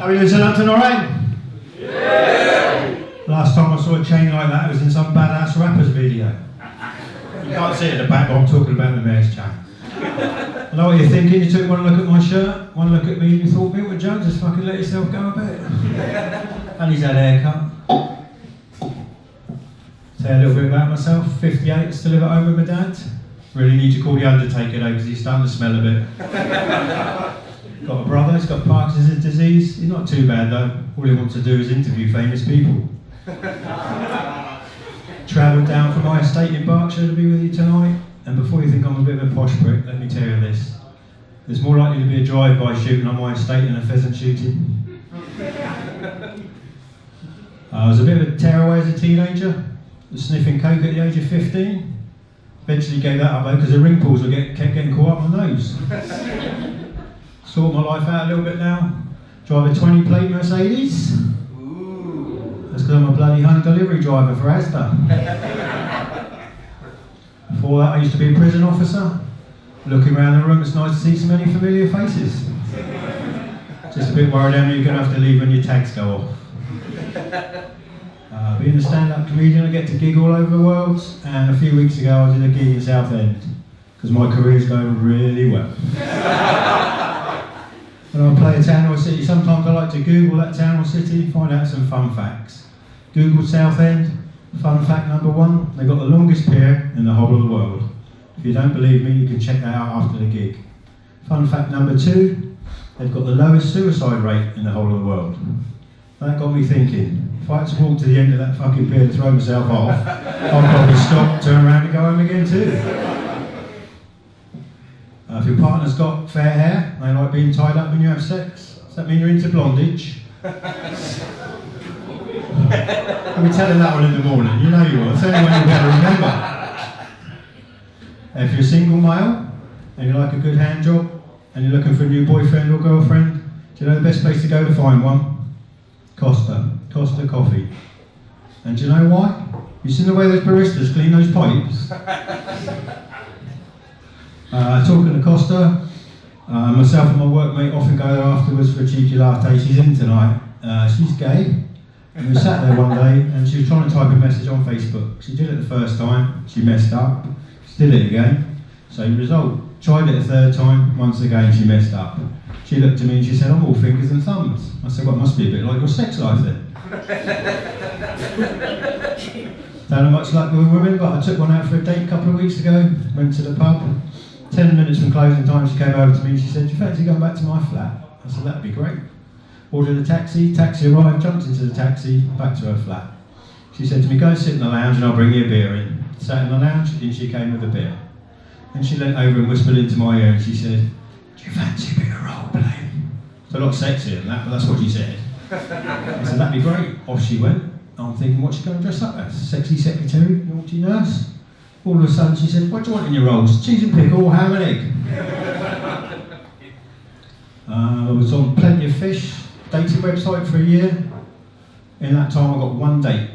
How are you doing, Southampton, alright? Yeah! Last time I saw a chain like that, it was in some badass rappers video. You can't see it at the back, but I'm talking about the mayor's chain. I know what you're thinking, you took one look at my shirt, one look at me, and you thought, Milton Jones, just fucking let yourself go a bit. And he's had a haircut. Tell you a little bit about myself, 58, still live at home with my dad. Really need to call the undertaker though, because he's starting to smell a bit. Got a brother, he's got Parkinson's disease. He's not too bad though. All he wants to do is interview famous people. Travelled down from my estate in Berkshire to be with you tonight. And before you think I'm a bit of a posh prick, let me tell you this. There's more likely to be a drive-by shooting on my estate than a pheasant shooting. I was a bit of a tearaway as a teenager. Was sniffing coke at the age of 15. Eventually gave that up though because the ring pulls kept getting caught up my nose. Sort my life out a little bit now. Drive a 20-plate Mercedes. Ooh. That's because I'm a bloody home delivery driver for Asda. Before that I used to be a prison officer. Looking around the room, it's nice to see so many familiar faces. Just a bit worried how many you're going to have to leave when your tags go off. Being a stand-up comedian, I get to gig all over the world, and a few weeks ago I did a gig in Southend, because my career's going really well. When I play a town or city, sometimes I like to Google that town or city, find out some fun facts. Google Southend, fun fact number 1, they've got the longest pier in the whole of the world. If you don't believe me, you can check that out after the gig. Fun fact number 2, they've got the lowest suicide rate in the whole of the world. That got me thinking. If I had to walk to the end of that fucking pier to throw myself off, I'd probably stop, turn around and go home again too. If your partner's got fair hair, they like being tied up when you have sex. Does that mean you're into blondage? I'll be telling that one in the morning, you know you will. It's the only one you better remember. If you're a single male, and you like a good hand job, and you're looking for a new boyfriend or girlfriend, do you know the best place to go to find one? Costa Coffee. And do you know why? You've seen the way those baristas clean those pipes? Talking to Costa, myself and my workmate often go there afterwards for a cheeky latte. She's in tonight. She's gay. And we sat there one day and she was trying to type a message on Facebook. She did it the first time, she messed up. She did it again. Same result. Tried it a third time, once again she messed up. She looked at me and she said, I'm all fingers and thumbs. I said, well, it must be a bit like your sex life then. Don't have much luck with women, but I took one out for a date a couple of weeks ago, went to the pub. 10 minutes from closing time, she came over to me and she said, do you fancy going back to my flat? I said, that'd be great. Ordered a taxi arrived, jumped into the taxi, back to her flat. She said to me, go and sit in the lounge and I'll bring you a beer in. Sat in the lounge and she came with a beer. And she leant over and whispered into my ear and she said, do you fancy a bit of role play? It's a lot sexier than that, but that's what she said. I said, that'd be great. Off she went. I'm thinking, what's she going to dress up as? Sexy secretary, naughty nurse? All of a sudden she said, what do you want in your rolls? Cheese and pickle or ham and egg? I was on Plenty of Fish, dating website for a year. In that time I got one date.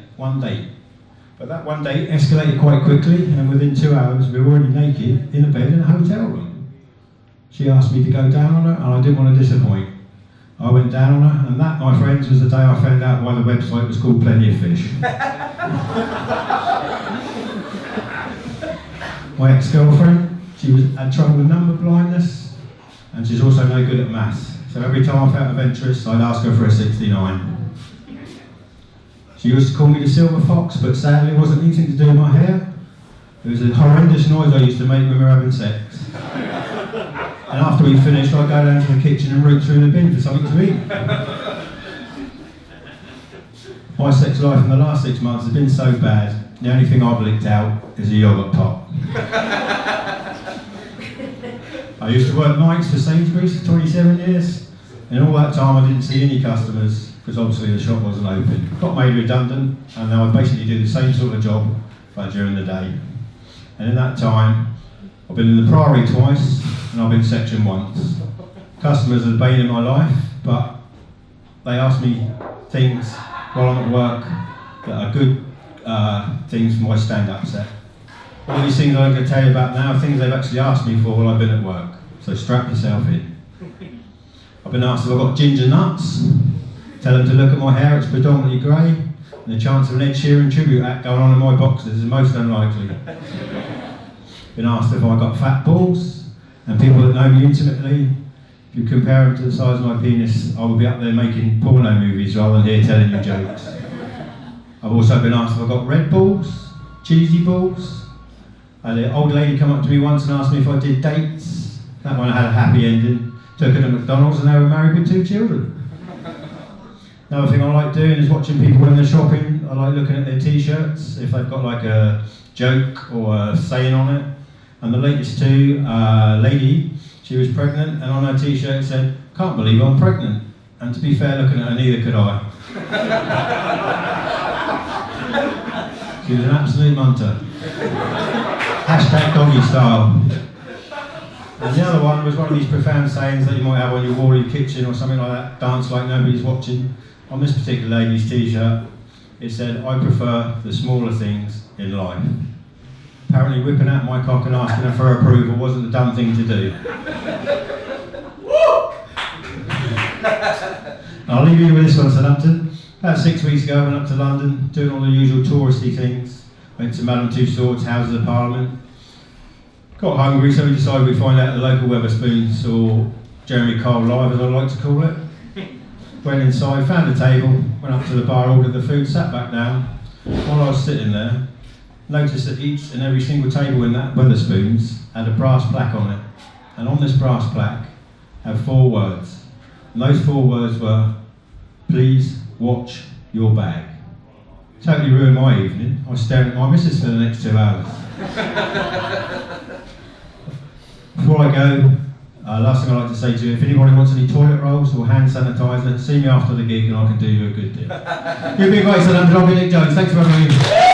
But that one date escalated quite quickly, and within 2 hours we were already naked in a bed in a hotel room. She asked me to go down on her, and I didn't want to disappoint. I went down on her, and that, my friends, was the day I found out why the website was called Plenty of Fish. My ex-girlfriend, she had trouble with number blindness, and she's also no good at maths. So every time I felt adventurous, I'd ask her for a 69. She used to call me the Silver Fox, but sadly it wasn't anything to do with my hair. It was a horrendous noise I used to make when we were having sex. And after we finished, I'd go down to the kitchen and root through the bin for something to eat. My sex life in the last 6 months has been so bad, the only thing I've licked out is a yoghurt pot. I used to work nights for Sainsbury's for 27 years, and all that time I didn't see any customers, because obviously the shop wasn't open. Got made redundant, and now I basically do the same sort of job, but during the day. And in that time, I've been in the Priory twice, and I've been section once. Customers are the bane in my life, but they ask me things while I'm at work that are good things for my stand-up set. All these things I'm going to tell you about now are things they've actually asked me for while I've been at work, so strap yourself in. I've been asked if I've got ginger nuts, Tell them to look at my hair, it's predominantly grey, and the chance of an Ed Sheeran tribute act going on in my boxers is most unlikely. Been asked if I got fat balls, and people that know me intimately, if you compare them to the size of my penis, I would be up there making porno movies rather than here telling you jokes. I've also been asked if I got red balls, cheesy balls. I had an old lady come up to me once and asked me if I did dates. That one had a happy ending. Took her to McDonald's and they were married with 2 children. Another thing I like doing is watching people when they're shopping. I like looking at their t-shirts, if they've got like a joke or a saying on it. And the latest 2, lady, she was pregnant and on her t-shirt it said, "Can't believe I'm pregnant." And to be fair, looking at her, neither could I. She was an absolute munter. Hashtag doggy style. And the other one was one of these profound sayings that you might have on your wall in your kitchen or something like that, dance like nobody's watching. On this particular lady's t-shirt, it said, "I prefer the smaller things in life." Apparently whipping out my cock and asking her for approval wasn't a dumb thing to do. I'll leave you with this one, Southampton. About 6 weeks ago, I went up to London, doing all the usual touristy things. Went to Madame Tussauds, Houses of Parliament. Got hungry, so we decided we'd find out the local Wetherspoons, or Jeremy Kyle Live, as I like to call it. Went inside, found a table, went up to the bar, ordered the food, sat back down. While I was sitting there, noticed that each and every single table in that Wetherspoons had a brass plaque on it. And on this brass plaque had 4 words. And those 4 words were, "Please watch your bag." Totally ruined my evening. I was staring at my missus for the next 2 hours. Before I go, last thing I'd like to say to you, if anybody wants any toilet rolls or hand sanitizer, see me after the gig and I can do you a good deal. You've been great, Southampton. I've been Nick Jones. Thanks for having me.